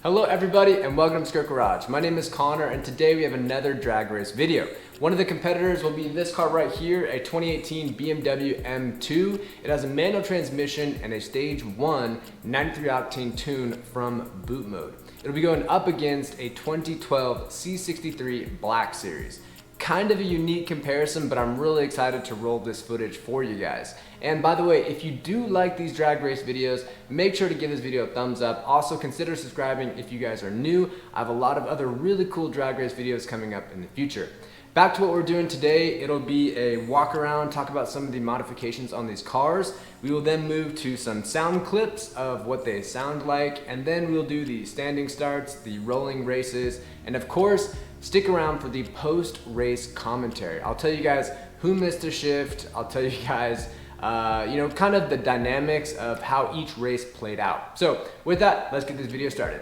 Hello everybody and welcome to Skrrt Garage. My name is Connor and today we have another drag race video. One of the competitors will be this car right here, a 2018 BMW M2. It has a manual transmission and a stage 1 93 octane tune from boot mode. It'll be going up against a 2012 C63 Black Series. Kind of a unique comparison, but I'm really excited to roll this footage for you guys. And by the way, if you do like these drag race videos, make sure to give this video a thumbs up. Also consider subscribing if you guys are new. I have a lot of other really cool drag race videos coming up in the future. Back to what we're doing today, it'll be a walk around, talk about some of the modifications on these cars. We will then move to some sound clips of what they sound like, and then we'll do the standing starts, the rolling races, and of course, stick around for the post-race commentary. I'll tell you guys who missed a shift, I'll tell you guys kind of the dynamics of how each race played out. So with that, let's get this video started.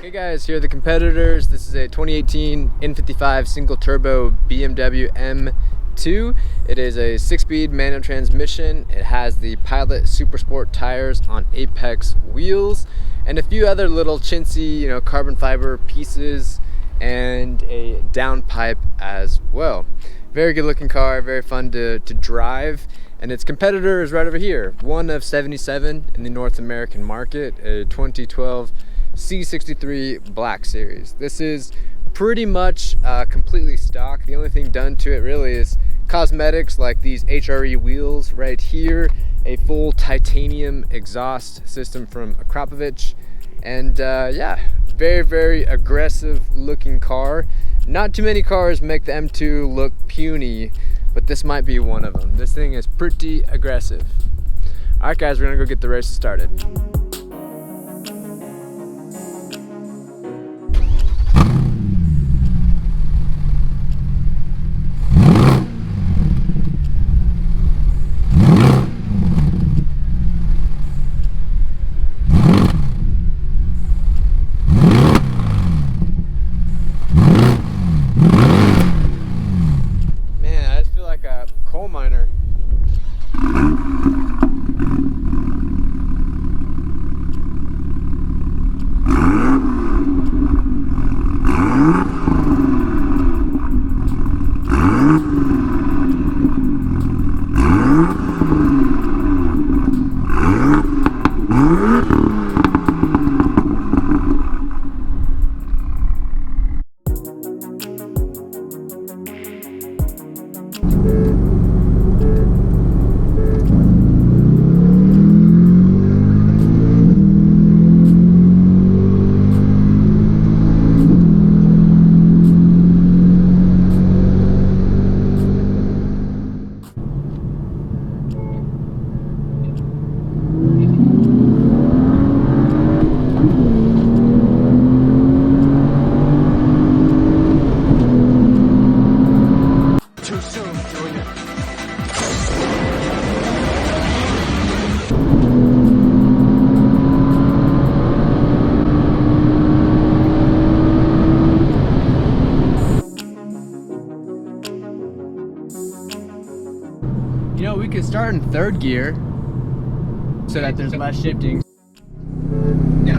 Hey guys, here are the competitors. This is a 2018 N55 single turbo BMW M2. It is a 6-speed manual transmission. It has the Pilot Super Sport tires on Apex wheels and a few other little chintzy, carbon fiber pieces and a downpipe as well. Very good looking car, very fun to drive. And its competitor is right over here, one of 77 in the North American market, a 2012 C63 Black Series. This is pretty much completely stock. The only thing done to it really is cosmetics, like these HRE wheels right here, a full titanium exhaust system from Akrapovic, and yeah, very aggressive looking car. Not too many cars make the M2 look puny, but this might be one of them. This thing is pretty aggressive. All right guys, we're gonna go get the race started. Coal miner. We could start in third gear so that there's less shifting. Yeah.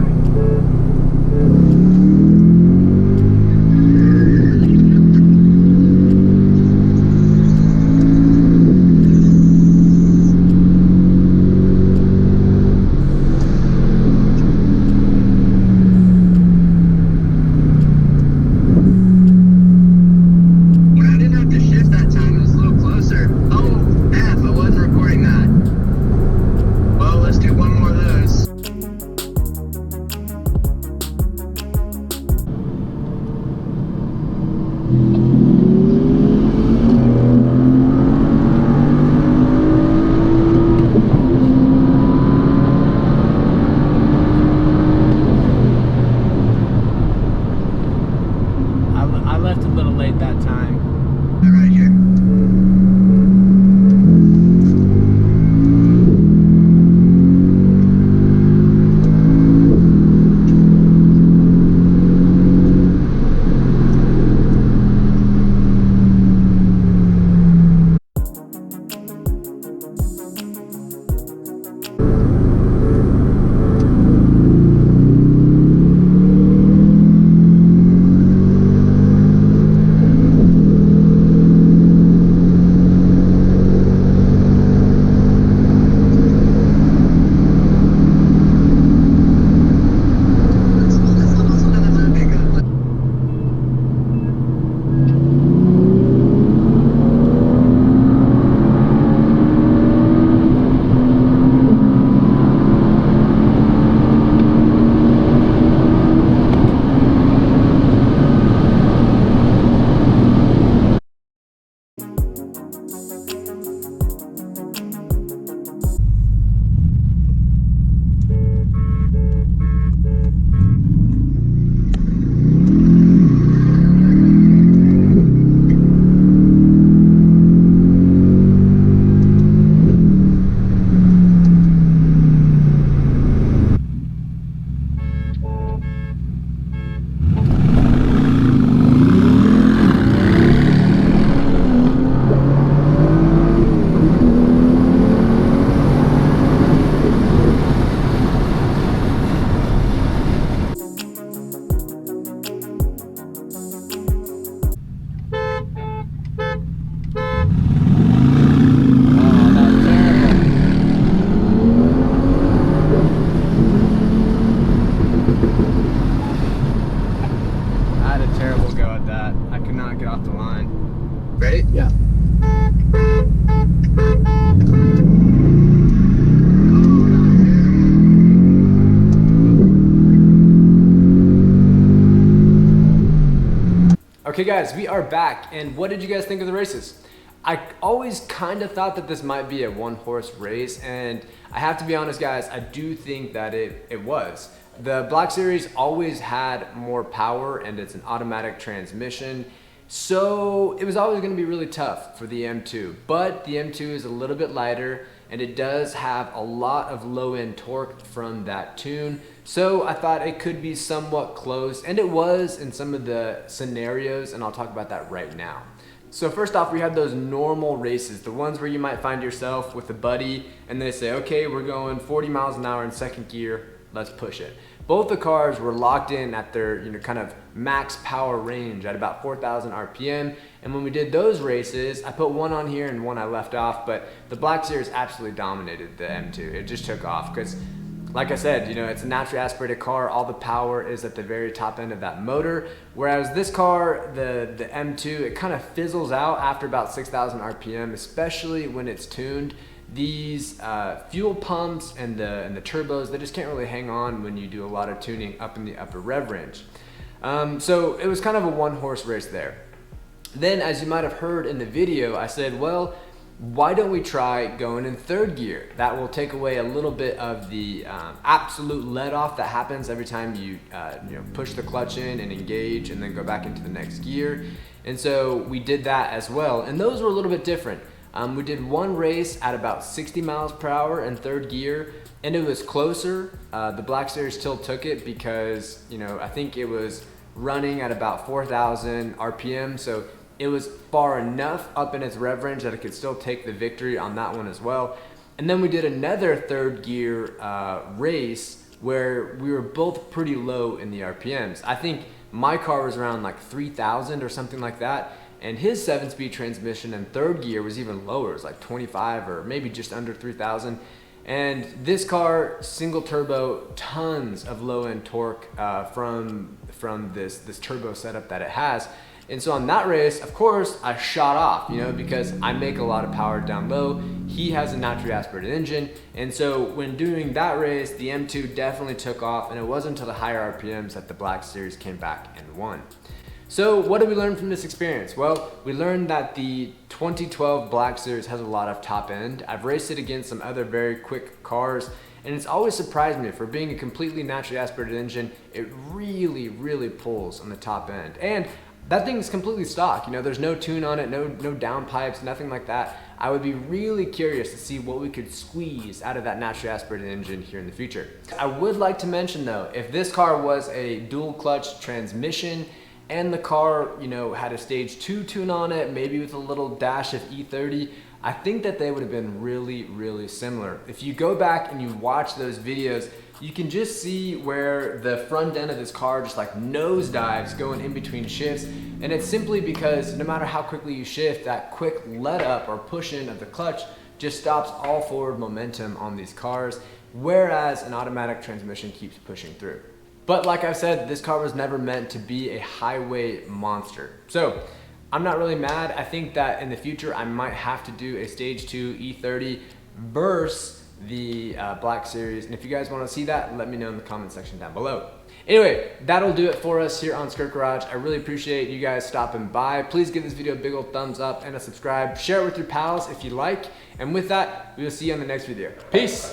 Well, let's do one more of those. Ready? Yeah. Okay guys, we are back, and what did you guys think of the races? I always kind of thought that this might be a one-horse race, and I have to be honest guys, I do think that it was. The Black Series always had more power, and it's an automatic transmission, so it was always going to be really tough for the M2. But the M2 is a little bit lighter, and it does have a lot of low-end torque from that tune. So I thought it could be somewhat close, and it was in some of the scenarios, and I'll talk about that right now. So first off, we had those normal races, the ones where you might find yourself with a buddy, and they say, okay, we're going 40 miles an hour in second gear, let's push it. Both the cars were locked in at their kind of max power range at about 4,000 RPM. And when we did those races, I put one on here and one I left off, but the Black Series absolutely dominated the M2. It just took off because, like I said, it's a naturally aspirated car. All the power is at the very top end of that motor. Whereas this car, the M2, it kind of fizzles out after about 6,000 RPM, especially when it's tuned. These fuel pumps and the turbos, they just can't really hang on when you do a lot of tuning up in the upper rev range. So it was kind of a one-horse race there. Then, as you might have heard in the video, I said, well, why don't we try going in third gear? That will take away a little bit of the absolute let-off that happens every time you push the clutch in and engage and then go back into the next gear. And so we did that as well, and those were a little bit different. We did one race at about 60 miles per hour in third gear, and it was closer. The Black Series still took it because, I think it was running at about 4,000 RPM, so it was far enough up in its rev range that it could still take the victory on that one as well. And then we did another third gear race where we were both pretty low in the RPMs. I think my car was around like 3,000 or something like that. And his 7-speed transmission in third gear was even lower. It was like 25 or maybe just under 3,000. And this car, single turbo, tons of low-end torque from this turbo setup that it has. And so on that race, of course, I shot off, because I make a lot of power down low. He has a naturally aspirated engine. And so when doing that race, the M2 definitely took off, and it wasn't until the higher RPMs that the Black Series came back and won. So what did we learn from this experience? Well, we learned that the 2012 Black Series has a lot of top end. I've raced it against some other very quick cars, and it's always surprised me. For being a completely naturally aspirated engine, it really, really pulls on the top end. And that thing is completely stock. There's no tune on it, no downpipes, nothing like that. I would be really curious to see what we could squeeze out of that naturally aspirated engine here in the future. I would like to mention though, if this car was a dual clutch transmission, and the car, had a stage 2 tune on it, maybe with a little dash of E30, I think that they would have been really, really similar. If you go back and you watch those videos, you can just see where the front end of this car just like nosedives going in between shifts. And it's simply because no matter how quickly you shift, that quick let up or push in of the clutch just stops all forward momentum on these cars, whereas an automatic transmission keeps pushing through. But like I've said, this car was never meant to be a highway monster. So I'm not really mad. I think that in the future, I might have to do a stage 2 E30 versus the Black Series. And if you guys want to see that, let me know in the comment section down below. Anyway, that'll do it for us here on Skrrt Garage. I really appreciate you guys stopping by. Please give this video a big old thumbs up and a subscribe. Share it with your pals if you like. And with that, we will see you on the next video. Peace.